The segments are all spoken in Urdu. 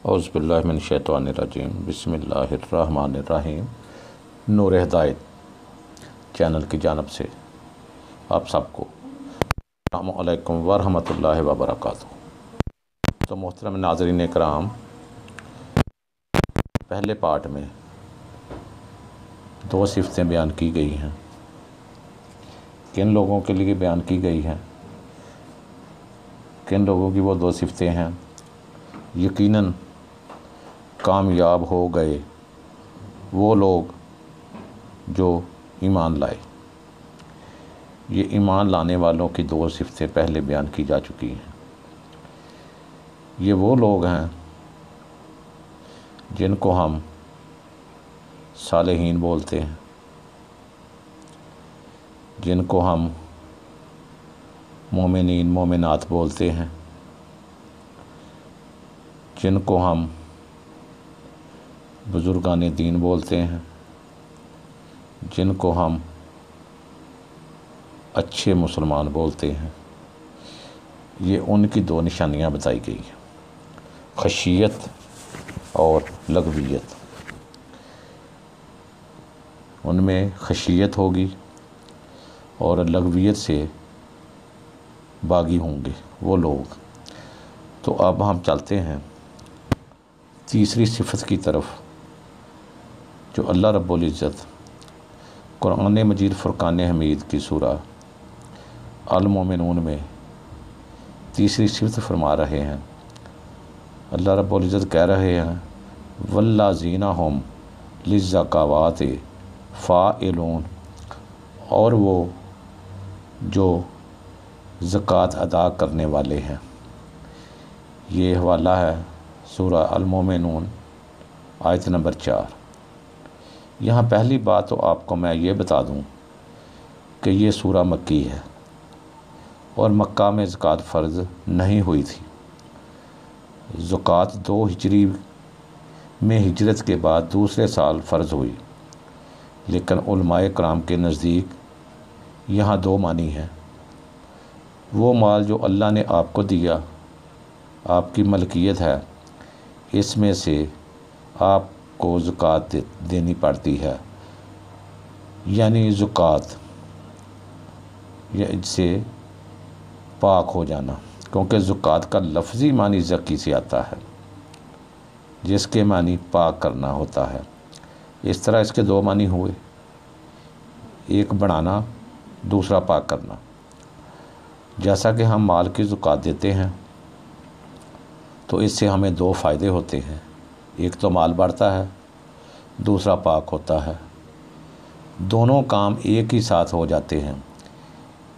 اعوذ باللہ من الشیطان الرجیم بسم اللہ الرحمن الرحیم۔ نور ہدایت چینل کی جانب سے آپ سب کو السلام علیکم ورحمۃ اللہ وبرکاتہ۔ تو محترم ناظرین کرام، پہلے پارٹ میں دو صفتیں بیان کی گئی ہیں۔ کن لوگوں کے لیے بیان کی گئی ہیں؟ کن لوگوں کی وہ دو صفتیں ہیں؟ یقیناً کامیاب ہو گئے وہ لوگ جو ایمان لائے۔ یہ ایمان لانے والوں کی دو صفتیں پہلے بیان کی جا چکی ہیں۔ یہ وہ لوگ ہیں جن کو ہم صالحین بولتے ہیں، جن کو ہم مومنین مومنات بولتے ہیں، جن کو ہم بزرگان دین بولتے ہیں، جن کو ہم اچھے مسلمان بولتے ہیں۔ یہ ان کی دو نشانیاں بتائی گئی ہیں، خشیت اور لغویت۔ ان میں خشیت ہوگی اور لغویت سے باغی ہوں گے وہ لوگ۔ تو اب ہم چلتے ہیں تیسری صفت کی طرف، جو اللہ رب العزت قرآن مجید فرقان حمید کی سورہ المومنون میں تیسری صفت فرما رہے ہیں۔ اللہ رب العزت کہہ رہے ہیں والذین ھم للزکوٰۃ فاعلون، اور وہ جو زکوٰۃ ادا کرنے والے ہیں۔ یہ حوالہ ہے سورہ المومنون آیت نمبر 4۔ یہاں پہلی بات تو آپ کو میں یہ بتا دوں کہ یہ سورہ مکی ہے اور مکہ میں زکوٰۃ فرض نہیں ہوئی تھی۔ زکوٰۃ 2 ہجری میں ہجرت کے بعد دوسرے سال فرض ہوئی، لیکن علماء کرام کے نزدیک یہاں 2 معنی ہیں۔ وہ مال جو اللہ نے آپ کو دیا، آپ کی ملکیت ہے، اس میں سے آپ کو زکوٰۃ دینی پڑتی ہے، یعنی زکوٰۃ سے پاک ہو جانا، کیونکہ زکوٰۃ کا لفظی معنی زکی سے آتا ہے، جس کے معنی پاک کرنا ہوتا ہے۔ اس طرح اس کے 2 معنی ہوئے، ایک بڑھانا، دوسرا پاک کرنا۔ جیسا کہ ہم مال کی زکوٰۃ دیتے ہیں تو اس سے ہمیں 2 فائدے ہوتے ہیں، ایک تو مال بڑھتا ہے، دوسرا پاک ہوتا ہے۔ دونوں کام ایک ہی ساتھ ہو جاتے ہیں،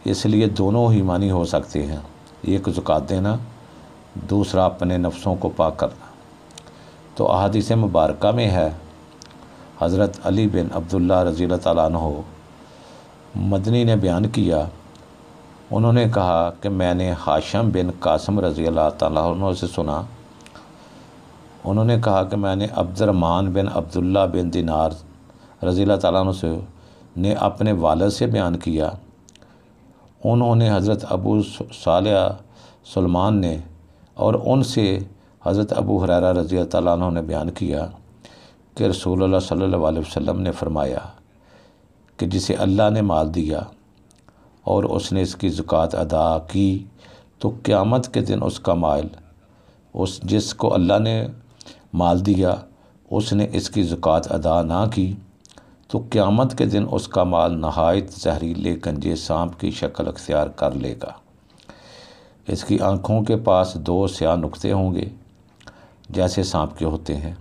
اس لیے دونوں ہی معنی ہو سکتے ہیں، ایک زکوٰۃ دینا، دوسرا اپنے نفسوں کو پاک کرنا۔ تو احادیث مبارکہ میں ہے، حضرت علی بن عبداللہ رضی اللہ تعالیٰ عنہ مدنی نے بیان کیا، انہوں نے کہا کہ میں نے ہاشم بن قاسم رضی اللہ تعالیٰ عنہ سے سنا، انہوں نے کہا کہ میں نے عبد الرحمن بن عبداللہ بن دینار رضی اللہ تعالیٰ عنہ نے اپنے والد سے بیان کیا، انہوں نے حضرت ابو صالح سلمان نے، اور ان سے حضرت ابو ہریرہ رضی اللہ تعالیٰ عنہ نے بیان کیا کہ رسول اللہ صلی اللہ علیہ وسلم نے فرمایا کہ جسے اللہ نے مال دیا اور اس نے اس کی زکوٰۃ ادا کی، تو قیامت کے دن اس کا مال، جس کو اللہ نے مال دیا، اس نے اس کی زکوٰۃ ادا نہ کی، تو قیامت کے دن اس کا مال نہایت زہریلے گنجے سانپ کی شکل اختیار کر لے گا۔ اس کی آنکھوں کے پاس 2 سیاہ نقطے ہوں گے جیسے سانپ کے ہوتے ہیں۔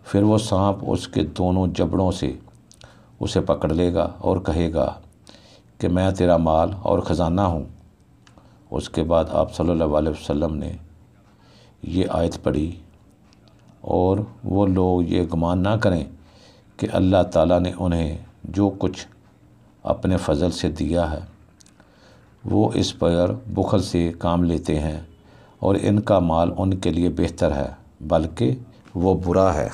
پھر وہ سانپ اس کے دونوں جبڑوں سے اسے پکڑ لے گا اور کہے گا کہ میں تیرا مال اور خزانہ ہوں۔ اس کے بعد آپ صلی اللہ علیہ وسلم نے یہ آیت پڑھی، اور وہ لوگ یہ گمان نہ کریں کہ اللہ تعالیٰ نے انہیں جو کچھ اپنے فضل سے دیا ہے وہ اس پر بخل سے کام لیتے ہیں، اور ان کا مال ان کے لیے بہتر ہے، بلکہ وہ برا ہے۔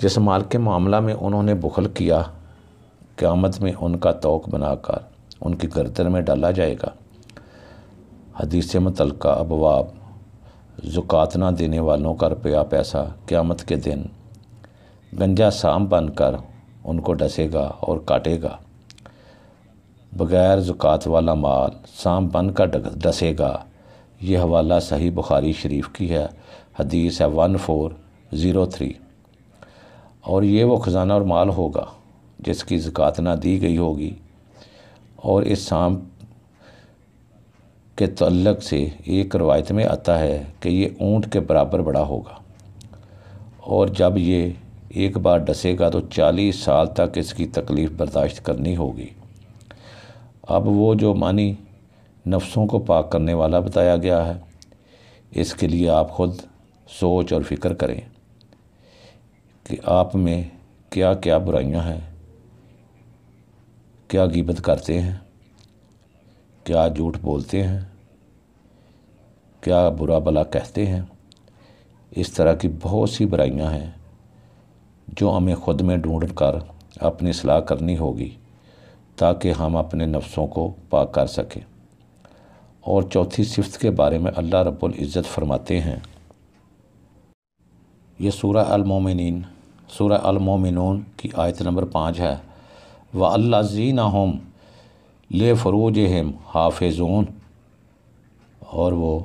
جس مال کے معاملہ میں انہوں نے بخل کیا، قیامت میں ان کا توق بنا کر ان کی گردن میں ڈالا جائے گا۔ حدیث متعلقہ ابواب زکوٰۃ نہ دینے والوں کا روپیہ پیسہ قیامت کے دن گنجا سام بن کر ان کو ڈسے گا اور کاٹے گا۔ بغیر زکوٰۃ والا مال سام بن کر ڈسے گا۔ یہ حوالہ صحیح بخاری شریف کی ہے، حدیث ہے 1403۔ اور یہ وہ خزانہ اور مال ہوگا جس کی زکوٰۃ نہ دی گئی ہوگی، اور اس سام کے تعلق سے ایک روایت میں آتا ہے کہ یہ اونٹ کے برابر بڑا ہوگا، اور جب یہ ایک بار ڈسے گا تو 40 سال تک اس کی تکلیف برداشت کرنی ہوگی۔ اب وہ جو معنی نفسوں کو پاک کرنے والا بتایا گیا ہے، اس کے لیے آپ خود سوچ اور فکر کریں کہ آپ میں کیا کیا برائیاں ہیں، کیا غیبت کرتے ہیں، کیا جھوٹ بولتے ہیں، کیا برا بھلا کہتے ہیں۔ اس طرح کی بہت سی برائیاں ہیں جو ہمیں خود میں ڈھونڈ کر اپنی اصلاح کرنی ہوگی تاکہ ہم اپنے نفسوں کو پاک کر سکیں۔ اور چوتھی صفت کے بارے میں اللہ رب العزت فرماتے ہیں، یہ سورہ المومنین، سورہ المومنون کی آیت نمبر 5 ہے، وَالَّذِينَ هُمْ لِفُرُوجِهِمْ حَافِظُونَ، اور وہ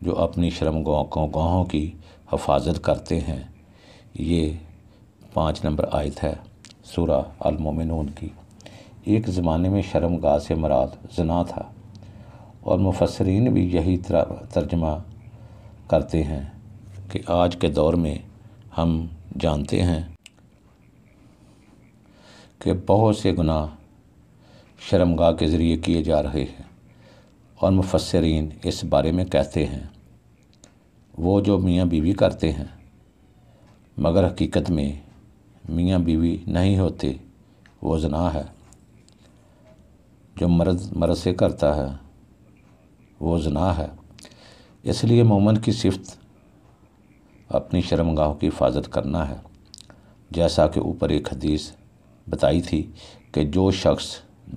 جو اپنی شرمگاہوں کی حفاظت کرتے ہیں۔ یہ 5 نمبر آیت ہے سورہ المومنون کی۔ ایک زمانے میں شرمگاہ سے مراد زنا تھا، اور مفسرین بھی یہی ترجمہ کرتے ہیں کہ آج کے دور میں ہم جانتے ہیں کہ بہت سے گناہ شرمگاہ کے ذریعے کیے جا رہے ہیں، اور مفسرین اس بارے میں کہتے ہیں وہ جو میاں بیوی کرتے ہیں مگر حقیقت میں میاں بیوی نہیں ہوتے، وہ زنا ہے۔ جو مرد سے کرتا ہے وہ زنا ہے۔ اس لیے مومن کی صفت اپنی شرمگاہوں کی حفاظت کرنا ہے، جیسا کہ اوپر ایک حدیث بتائی تھی کہ جو شخص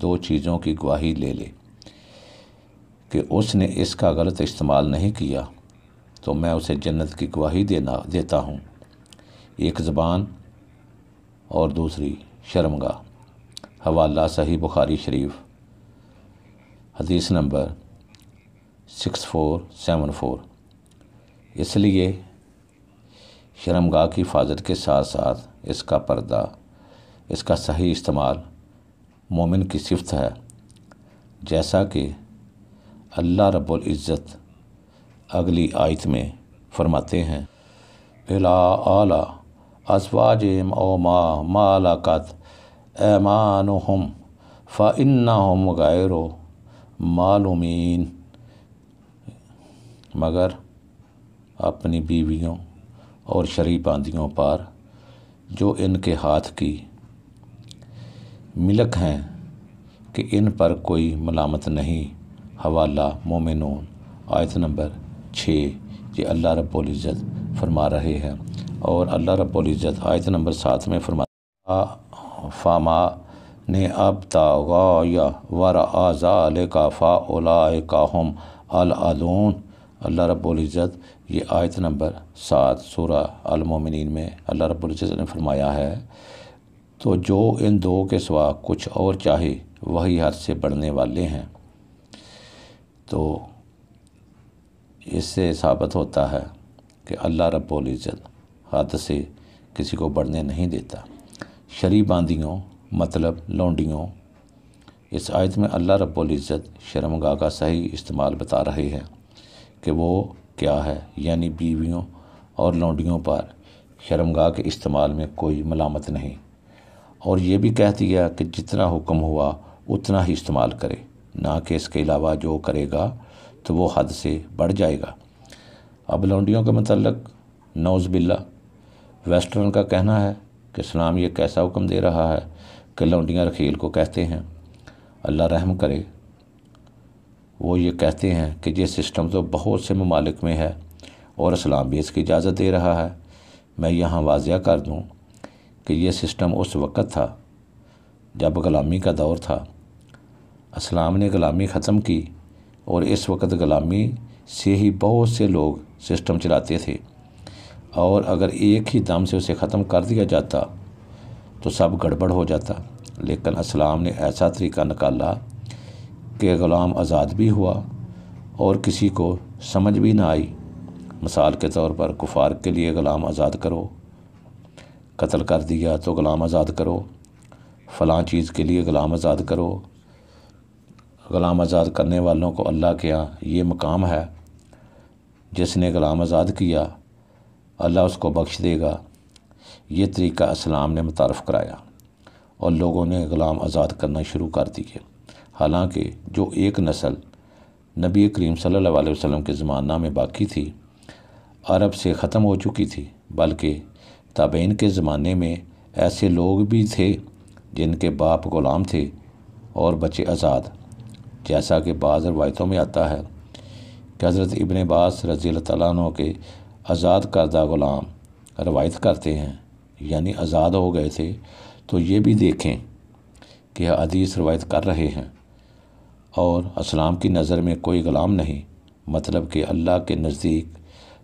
2 چیزوں کی گواہی لے لے کہ اس نے اس کا غلط استعمال نہیں کیا تو میں اسے جنت کی گواہی دیتا ہوں، ایک زبان اور دوسری شرمگاہ۔ حوالہ صحیح بخاری شریف، حدیث نمبر 6474۔ اس لیے شرمگاہ کی حفاظت کے ساتھ ساتھ اس کا پردہ، اس کا صحیح استعمال مومن کی صفت ہے، جیسا کہ اللہ رب العزت اگلی آیت میں فرماتے ہیں، الا اعلی ازواجہم او ما ملکت ایمانہم فانہم غیر معلومین، مگر اپنی بیویوں اور شرعی باندیوں پر جو ان کے ہاتھ کی ملک ہیں کہ ان پر کوئی ملامت نہیں۔ حوالہ مومنون آیت نمبر 6، یہ اللہ رب العزت فرما رہے ہیں۔ اور اللہ رب العزت آیت نمبر 7 میں فرماتا فَمَا نے ابتغاء وراء ذَلِكَ فَأُولَئِكَ هُمُ الْعَادُونَ۔ اللہ رب العزت یہ آیت نمبر 7 سورہ المومنین میں اللہ رب العزت نے فرمایا ہے، تو جو ان 2 کے سوا کچھ اور چاہے وہی حد سے بڑھنے والے ہیں۔ تو اس سے ثابت ہوتا ہے کہ اللہ رب العزت حد سے کسی کو بڑھنے نہیں دیتا۔ شرعی باندیوں مطلب لونڈیوں، اس آیت میں اللہ رب العزت شرمگاہ کا صحیح استعمال بتا رہے ہیں کہ وہ کیا ہے، یعنی بیویوں اور لونڈیوں پر شرمگاہ کے استعمال میں کوئی ملامت نہیں، اور یہ بھی کہہ دیا کہ جتنا حکم ہوا اتنا ہی استعمال کرے، نہ کہ اس کے علاوہ جو کرے گا تو وہ حد سے بڑھ جائے گا۔ اب لونڈیوں کے متعلق نعوذ باللہ ویسٹرن کا کہنا ہے کہ اسلام یہ کیسا حکم دے رہا ہے کہ لونڈیاں رکھیل کو کہتے ہیں، اللہ رحم کرے۔ وہ یہ کہتے ہیں کہ یہ سسٹم تو بہت سے ممالک میں ہے اور اسلام بھی اس کی اجازت دے رہا ہے۔ میں یہاں واضح کر دوں کہ یہ سسٹم اس وقت تھا جب غلامی کا دور تھا۔ اسلام نے غلامی ختم کی، اور اس وقت غلامی سے ہی بہت سے لوگ سسٹم چلاتے تھے، اور اگر ایک ہی دم سے اسے ختم کر دیا جاتا تو سب گڑبڑ ہو جاتا، لیکن اسلام نے ایسا طریقہ نکالا کہ غلام آزاد بھی ہوا اور کسی کو سمجھ بھی نہ آئی۔ مثال کے طور پر کفار کے لیے غلام آزاد کرو، قتل کر دیا تو غلام آزاد کرو، فلاں چیز کے لیے غلام آزاد کرو۔ غلام آزاد کرنے والوں کو اللہ کے ہاں یہ مقام ہے، جس نے غلام آزاد کیا اللہ اس کو بخش دے گا۔ یہ طریقہ اسلام نے متعارف کرایا اور لوگوں نے غلام آزاد کرنا شروع کر دیے، حالانکہ جو ایک نسل نبی کریم صلی اللہ علیہ وسلم کے زمانہ میں باقی تھی عرب سے ختم ہو چکی تھی، بلکہ تابعین کے زمانے میں ایسے لوگ بھی تھے جن کے باپ غلام تھے اور بچے آزاد، جیسا کہ بعض روایتوں میں آتا ہے کہ حضرت ابن عباس رضی اللہ تعالیٰ عنہ کے آزاد کردہ غلام روایت کرتے ہیں، یعنی آزاد ہو گئے تھے۔ تو یہ بھی دیکھیں کہ حدیث روایت کر رہے ہیں اور اسلام کی نظر میں کوئی غلام نہیں، مطلب کہ اللہ کے نزدیک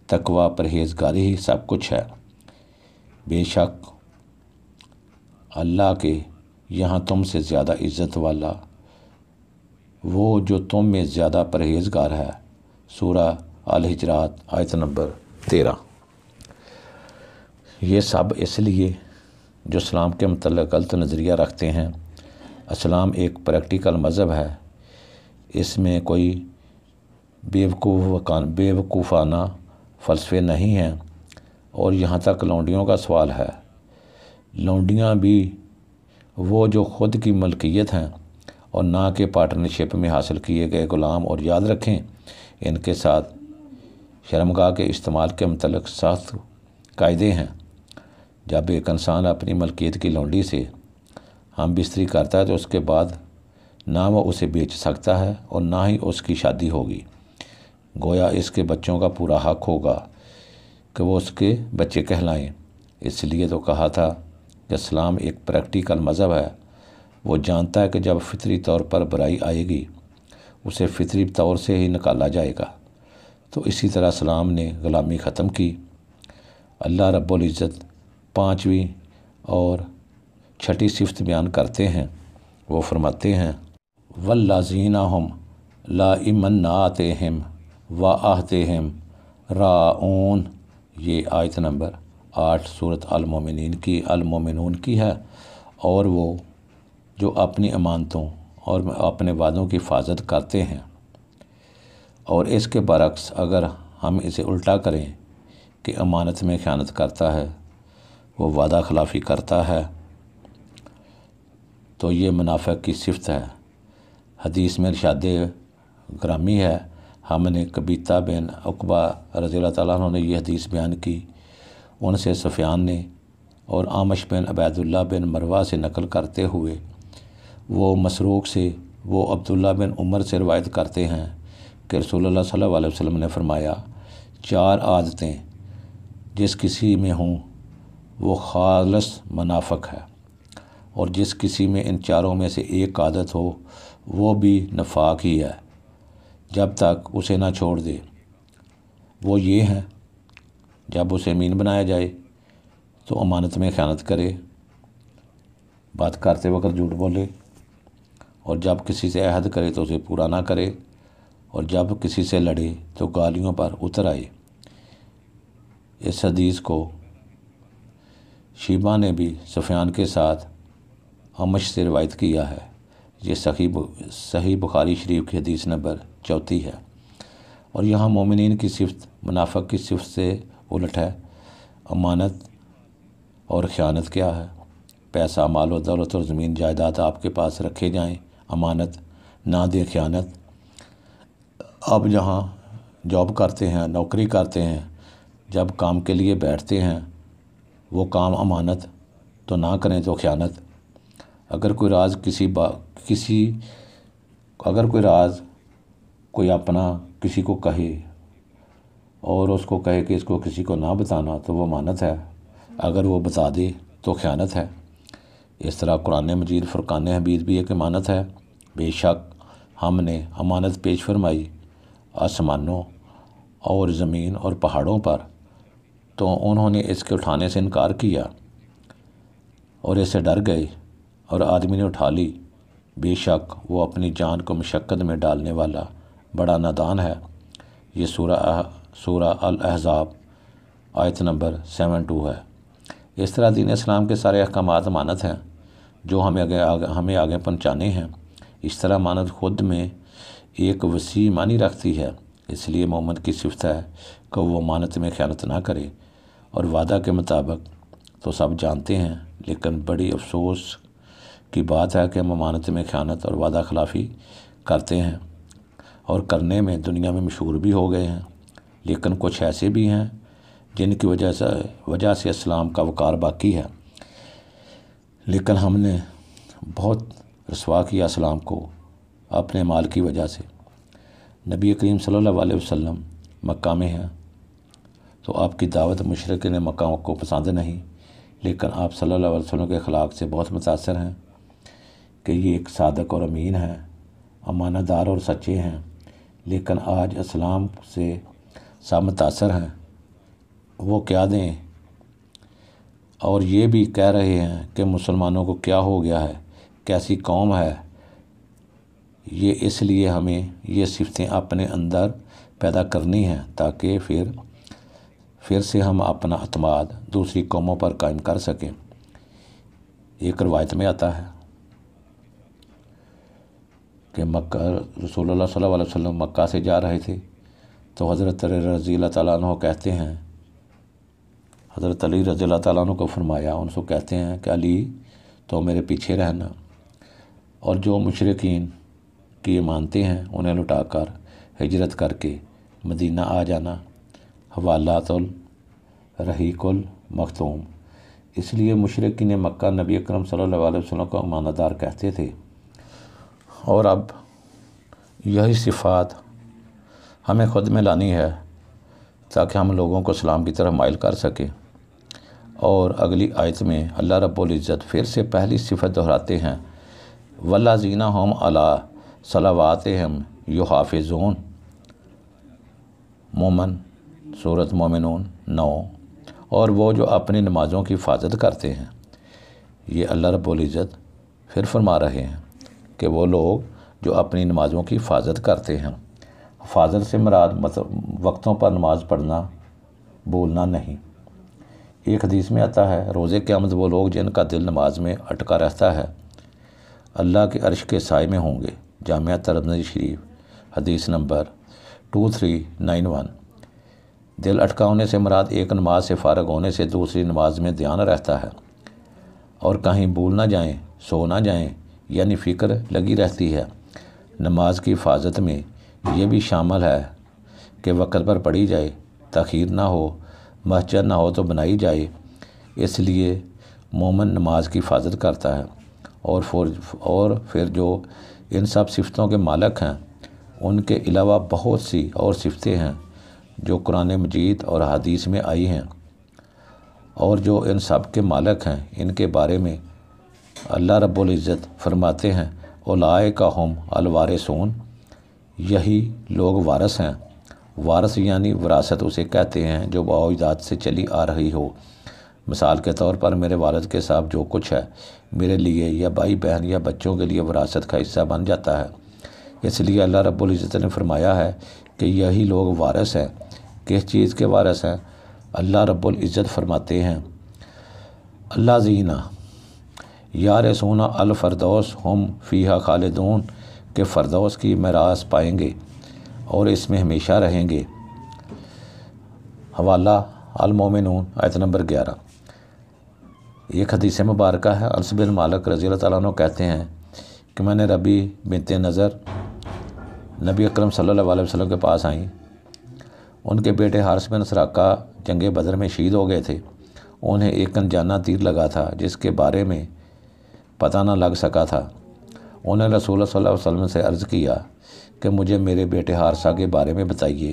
تقوی پرہیزگاری ہی سب کچھ ہے۔ بے شک اللہ کے یہاں تم سے زیادہ عزت والا وہ جو تم میں زیادہ پرہیزگار ہے۔ سورہ الحجرات آیت نمبر 13۔ یہ سب اس لیے جو اسلام کے متعلق غلط نظریہ رکھتے ہیں۔ اسلام ایک پریکٹیکل مذہب ہے، اس میں کوئی بیوقوفانہ فلسفے نہیں ہیں۔ اور یہاں تک لونڈیوں کا سوال ہے، لونڈیاں بھی وہ جو خود کی ملکیت ہیں اور نہ کہ پارٹنرشپ میں حاصل کیے گئے غلام، اور یاد رکھیں ان کے ساتھ شرمگاہ کے استعمال کے متعلق سخت قاعدے ہیں۔ جب ایک انسان اپنی ملکیت کی لونڈی سے ہم بستری کرتا ہے تو اس کے بعد نہ وہ اسے بیچ سکتا ہے اور نہ ہی اس کی شادی ہوگی، گویا اس کے بچوں کا پورا حق ہوگا کہ وہ اس کے بچے کہلائیں۔ اس لیے تو کہا تھا کہ اسلام ایک پریکٹیکل مذہب ہے، وہ جانتا ہے کہ جب فطری طور پر برائی آئے گی اسے فطری طور سے ہی نکالا جائے گا۔ تو اسی طرح اسلام نے غلامی ختم کی۔ اللہ رب العزت 5ویں اور 6ٹھی صفت بیان کرتے ہیں، وہ فرماتے ہیں والذین ہم لأماناتہم وعہدہم راعون۔ یہ آیت نمبر 8 سورۃ المومنون کی ہے، اور وہ جو اپنی امانتوں اور اپنے وعدوں کی حفاظت کرتے ہیں۔ اور اس کے برعکس اگر ہم اسے الٹا کریں کہ امانت میں خیانت کرتا ہے، وہ وعدہ خلافی کرتا ہے، تو یہ منافق کی صفت ہے۔ حدیث میں ارشاد گرامی ہے، ہم نے قبیطہ بن عقبہ رضی اللہ تعالیٰ عنہ نے یہ حدیث بیان کی، ان سے سفیان نے اور عامش بن عبید اللہ بن مروہ سے نقل کرتے ہوئے وہ مسروق سے وہ عبداللہ بن عمر سے روایت کرتے ہیں کہ رسول اللہ صلی اللہ علیہ وسلم نے فرمایا 4 عادتیں جس کسی میں ہوں وہ خالص منافق ہے، اور جس کسی میں ان 4 میں سے ایک عادت ہو وہ بھی نفاق ہی ہے جب تک اسے نہ چھوڑ دے۔ وہ یہ ہیں، جب اسے امین بنایا جائے تو امانت میں خیانت کرے، بات کرتے وقت جھوٹ بولے، اور جب کسی سے عہد کرے تو اسے پورا نہ کرے، اور جب کسی سے لڑے تو گالیوں پر اتر آئے۔ اس حدیث کو شیبہ نے بھی سفیان کے ساتھ عمش سے روایت کیا ہے۔ یہ صحیح بخاری شریف کی حدیث نمبر 34 ہے۔ اور یہاں مومنین کی صفت منافق کی صفت سے الٹ ہے۔ امانت اور خیانت کیا ہے؟ پیسہ، مال و دولت اور زمین جائیداد آپ کے پاس رکھے جائیں، امانت نہ دیں، خیانت۔ اب جہاں جاب کرتے ہیں، نوکری کرتے ہیں، جب کام کے لیے بیٹھتے ہیں وہ کام امانت تو نہ کریں تو خیانت۔ اگر کوئی راز کوئی اپنا کسی کو کہے اور اس کو کہے کہ اس کو کسی کو نہ بتانا تو وہ امانت ہے، اگر وہ بتا دے تو خیانت ہے۔ اس طرح قرآن مجید فرقان حمید بھی ایک امانت ہے۔ بے شک ہم نے امانت پیش فرمائی آسمانوں اور زمین اور پہاڑوں پر، تو انہوں نے اس کے اٹھانے سے انکار کیا اور اسے ڈر گئے، اور آدمی نے اٹھا لی۔ بے شک وہ اپنی جان کو مشقت میں ڈالنے والا بڑا نادان ہے۔ یہ سورہ الاحزاب آیت نمبر 72 ہے۔ اس طرح دین اسلام کے سارے احکامات امانت ہیں جو ہمیں آگے پہنچانے ہیں۔ اس طرح امانت خود میں ایک وسیع معنی رکھتی ہے، اس لیے مومن کی صفت ہے کہ وہ امانت میں خیانت نہ کرے، اور وعدہ کے مطابق تو سب جانتے ہیں، لیکن بڑی افسوس کی بات ہے کہ ہم امانت میں خیانت اور وعدہ خلافی کرتے ہیں، اور کرنے میں دنیا میں مشہور بھی ہو گئے ہیں، لیکن کچھ ایسے بھی ہیں جن کی وجہ سے اسلام کا وقار باقی ہے، لیکن ہم نے بہت رسوا کیا اسلام کو اپنے مال کی وجہ سے۔ نبی کریم صلی اللہ علیہ وسلم مکہ میں ہیں تو آپ کی دعوت مشرکین مکہ کو پسند نہیں، لیکن آپ صلی اللہ علیہ وسلم کے اخلاق سے بہت متاثر ہیں کہ یہ ایک صادق اور امین ہیں، امانت دار اور سچے ہیں، لیکن آج اسلام سے سب متاثر ہیں۔ وہ کیا دیں، اور یہ بھی کہہ رہے ہیں کہ مسلمانوں کو کیا ہو گیا ہے، کیسی قوم ہے یہ۔ اس لیے ہمیں یہ صفتیں اپنے اندر پیدا کرنی ہیں تاکہ پھر سے ہم اپنا اعتماد دوسری قوموں پر قائم کر سکیں۔ ایک روایت میں آتا ہے کہ رسول اللہ صلی اللہ علیہ وسلم مکہ سے جا رہے تھے تو حضرت علی رضی اللہ تعالیٰ عنہ کہتے ہیں، حضرت علی رضی اللہ تعالیٰ عنہ کو فرمایا، ان سے کہتے ہیں کہ علی تو میرے پیچھے رہنا، اور جو مشرکین کی مانتے ہیں انہیں لٹا کر ہجرت کر کے مدینہ آ جانا۔ حوالات الرحیق المختوم۔ اس لیے مشرکین مکہ نبی اکرم صلی اللہ علیہ وسلم کو امانت دار کہتے تھے، اور اب یہی صفات ہمیں خود میں لانی ہے تاکہ ہم لوگوں کو اسلام کی طرف مائل کر سکیں۔ اور اگلی آیت میں اللہ رب العزت پھر سے پہلی صفت دہراتے ہیں، والذین ھم علی صلواتہم یحافظون۔ مومن سورۃ مومنون 9۔ اور وہ جو اپنی نمازوں کی حفاظت کرتے ہیں۔ یہ اللہ رب العزت پھر فرما رہے ہیں کہ وہ لوگ جو اپنی نمازوں کی حفاظت کرتے ہیں۔ حفاظت سے مراد وقتوں پر نماز پڑھنا، بولنا نہیں۔ ایک حدیث میں آتا ہے، روز قیامت وہ لوگ جن کا دل نماز میں اٹکا رہتا ہے اللہ کے عرش کے سائے میں ہوں گے۔ جامعہ ترمذی شریف حدیث نمبر 2391۔ دل اٹکا ہونے سے مراد ایک نماز سے فارغ ہونے سے دوسری نماز میں دھیان رہتا ہے، اور کہیں بھول نہ جائیں، سو نہ جائیں، یعنی فکر لگی رہتی ہے۔ نماز کی حفاظت میں یہ بھی شامل ہے کہ وقت پر پڑھی جائے، تاخیر نہ ہو، مسجد نہ ہو تو بنائی جائے۔ اس لیے مومن نماز کی حفاظت کرتا ہے، اور پھر جو ان سب صفتوں کے مالک ہیں ان کے علاوہ بہت سی اور صفتیں ہیں جو قرآن مجید اور حدیث میں آئی ہیں، اور جو ان سب کے مالک ہیں ان کے بارے میں اللہ رب العزت فرماتے ہیں، اولئک ھم الوارثون۔ یہی لوگ وارث ہیں۔ وارث یعنی وراثت اسے کہتے ہیں جو بااجداد سے چلی آ رہی ہو۔ مثال کے طور پر میرے والد کے ساتھ جو کچھ ہے میرے لیے یا بھائی بہن یا بچوں کے لیے وراثت کا حصہ بن جاتا ہے۔ اس لیے اللہ رب العزت نے فرمایا ہے کہ یہی لوگ وارث ہیں۔ کس چیز کے وارث ہیں؟ اللہ رب العزت فرماتے ہیں، الذین یارثون الفردوس ھم فیہا خالدون، کہ فردوس کی میراث پائیں گے اور اس میں ہمیشہ رہیں گے۔ حوالہ المومنون آیت نمبر 11۔ ایک حدیث مبارکہ ہے، انس بن مالک رضی اللہ تعالیٰ عنہ کہتے ہیں کہ میں نے ربی بنت نضر نبی اکرم صلی اللہ علیہ وسلم کے پاس آئیں۔ ان کے بیٹے حارث بن سراقہ جنگ بدر میں شہید ہو گئے تھے۔ انہیں ایک انجانہ تیر لگا تھا جس کے بارے میں پتہ نہ لگ سکا تھا۔ انہیں رسول اللہ صلی اللہ علیہ وسلم سے عرض کیا کہ مجھے میرے بیٹے حارثہ کے بارے میں بتائیے،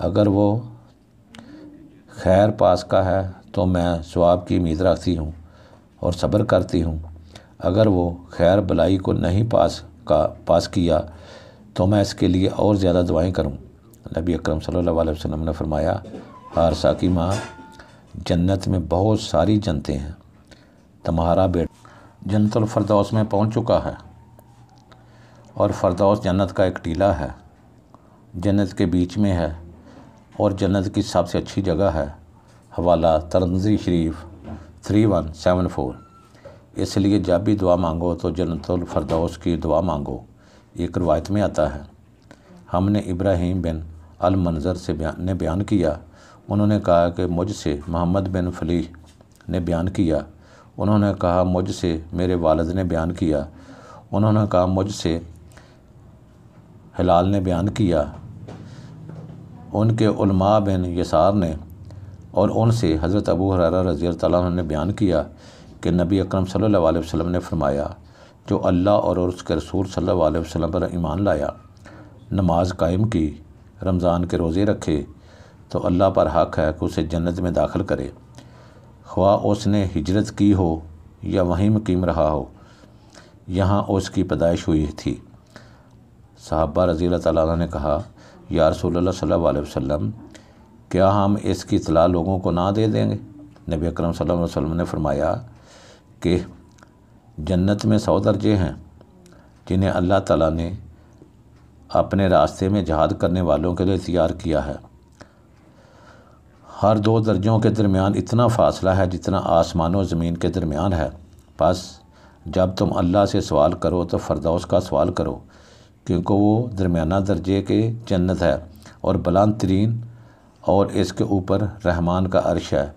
اگر وہ خیر پاس کا ہے تو میں ثواب کی امید رکھتی ہوں اور صبر کرتی ہوں، اگر وہ خیر بلائی کو نہیں پاس کیا تو میں اس کے لیے اور زیادہ دعائیں کروں۔ نبی اکرم صلی اللہ علیہ وسلم نے فرمایا، حارثہ کی ماں، جنت میں بہت ساری جنتیں ہیں، تمہارا بیٹا جنت الفردوس میں پہنچ چکا ہے، اور فردوس جنت کا ایک ٹیلہ ہے، جنت کے بیچ میں ہے اور جنت کی سب سے اچھی جگہ ہے۔ حوالہ ترمذی شریف 3174۔ اس لیے جب بھی دعا مانگو تو جنت الفردوس کی دعا مانگو۔ ایک روایت میں آتا ہے، ہم نے ابراہیم بن المنظر سے نے بیان کیا، انہوں نے کہا کہ مجھ سے محمد بن فلیح نے بیان کیا، انہوں نے کہا مجھ سے میرے والد نے بیان کیا، انہوں نے کہا مجھ سے ہلال نے بیان کیا، ان کے علماء بن یسار نے، اور ان سے حضرت ابو ہریرہ رضی اللہ عنہ نے بیان کیا کہ نبی اکرم صلی اللہ علیہ وسلم نے فرمایا، جو اللہ اور اس کے رسول صلی اللہ علیہ وسلم پر ایمان لایا، نماز قائم کی، رمضان کے روزے رکھے، تو اللہ پر حق ہے کہ اسے جنت میں داخل کرے، خواہ اس نے ہجرت کی ہو یا وہیں مقیم رہا ہو، یہاں اس کی پیدائش ہوئی تھی۔ صحابہ رضی اللہ تعالیٰ عنہ نے کہا، یا رسول اللہ صلی اللہ علیہ وسلم، کیا ہم اس کی اطلاع لوگوں کو نہ دے دیں گے؟ نبی اکرم صلی اللہ علیہ وسلم نے فرمایا کہ جنت میں 100 درجے ہیں جنہیں اللہ تعالیٰ نے اپنے راستے میں جہاد کرنے والوں کے لیے تیار کیا ہے۔ ہر 2 درجوں کے درمیان اتنا فاصلہ ہے جتنا آسمان و زمین کے درمیان ہے۔ بس جب تم اللہ سے سوال کرو تو فردوس کا سوال کرو، کیونکہ وہ درمیانہ درجے کے جنت ہے اور بلند ترین، اور اس کے اوپر رحمان کا عرش ہے،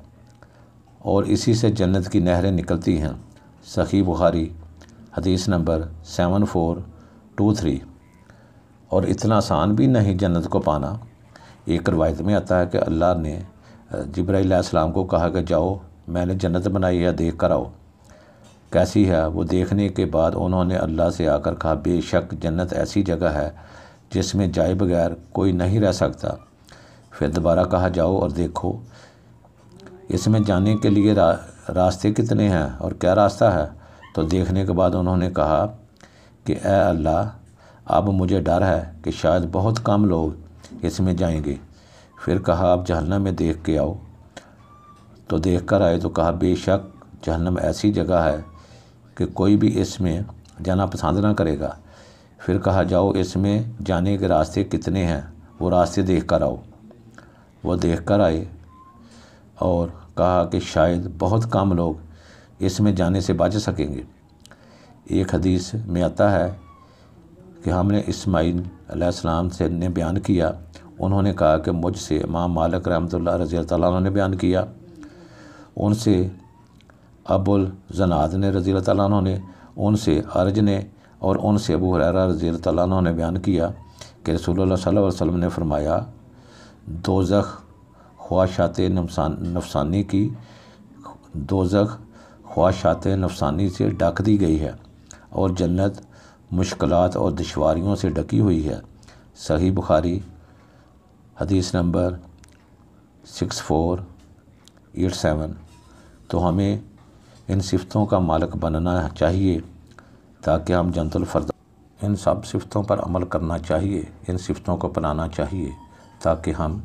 اور اسی سے جنت کی نہریں نکلتی ہیں۔ صحیح بخاری حدیث نمبر 7423۔ اور اتنا آسان بھی نہیں جنت کو پانا۔ ایک روایت میں آتا ہے کہ اللہ نے جبرائیل علیہ السلام کو کہا کہ جاؤ، میں نے جنت بنائی ہے، دیکھ کر آؤ کیسی ہے۔ وہ دیکھنے کے بعد انہوں نے اللہ سے آ کر کہا، بے شک جنت ایسی جگہ ہے جس میں جائے بغیر کوئی نہیں رہ سکتا۔ پھر دوبارہ کہا جاؤ اور دیکھو، اس میں جانے کے لیے راستے کتنے ہیں اور کیا راستہ ہے؟ تو دیکھنے کے بعد انہوں نے کہا کہ اے اللہ، اب مجھے ڈر ہے کہ شاید بہت کم لوگ اس میں جائیں گے۔ پھر کہا اب جہنم میں دیکھ کے آؤ، تو دیکھ کر آئے تو کہا بے شک جہنم ایسی جگہ ہے کہ کوئی بھی اس میں جانا پسند نہ کرے گا۔ پھر کہا جاؤ اس میں جانے کے راستے کتنے ہیں، وہ راستے دیکھ کر آؤ۔ وہ دیکھ کر آئے اور کہا کہ شاید بہت کم لوگ اس میں جانے سے بچ سکیں گے۔ ایک حدیث میں آتا ہے کہ ہم نے اسماعیل علیہ السلام سے نے بیان کیا، انہوں نے کہا کہ مجھ سے امام مالک رحمۃ اللہ رضی اللہ عنہ نے بیان کیا، ان سے ابو الزناد نے رضی اللہ عنہ نے، ان سے ارج نے، اور ان سے ابو ہریرہ رضی اللہ عنہ نے بیان کیا کہ رسول اللہ صلی اللہ علیہ وسلم نے فرمایا، دوزخ خواہشات نفسانی کی دوزخ خواہشات نفسانی سے ڈھک دی گئی ہے، اور جنت مشکلات اور دشواریوں سے ڈھکی ہوئی ہے۔ صحیح بخاری حدیث نمبر 6487۔ تو ہمیں ان صفتوں کا مالک بننا چاہیے تاکہ ہم جنت الفردوس، ان سب صفتوں پر عمل کرنا چاہیے، ان صفتوں کو اپنانا چاہیے تاکہ ہم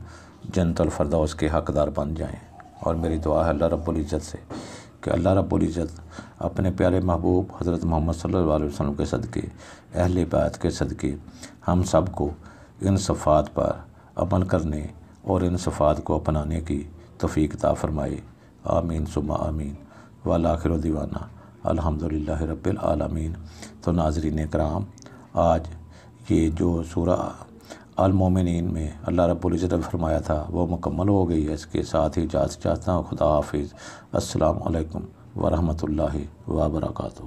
جنت الفردوس کے حقدار بن جائیں۔ اور میری دعا ہے اللہ رب العزت سے کہ اللہ رب العزت اپنے پیارے محبوب حضرت محمد صلی اللہ علیہ وسلم کے صدقے، اہل بیت کے صدقے، ہم سب کو ان صفات پر عمل کرنے اور ان صفات کو اپنانے کی توفیق عطا فرمائے۔ آمین ثم آمین۔ والآخر دعوانا الحمدللہ رب العالمین۔ تو ناظرین کرام، آج یہ جو سورہ المومنین میں اللہ رب العزت نے فرمایا تھا وہ مکمل ہو گئی ہے۔ اس کے ساتھ ہی اجازت چاہتا ہوں۔ خدا حافظ۔ السلام علیکم ورحمۃ اللہ وبرکاتہ۔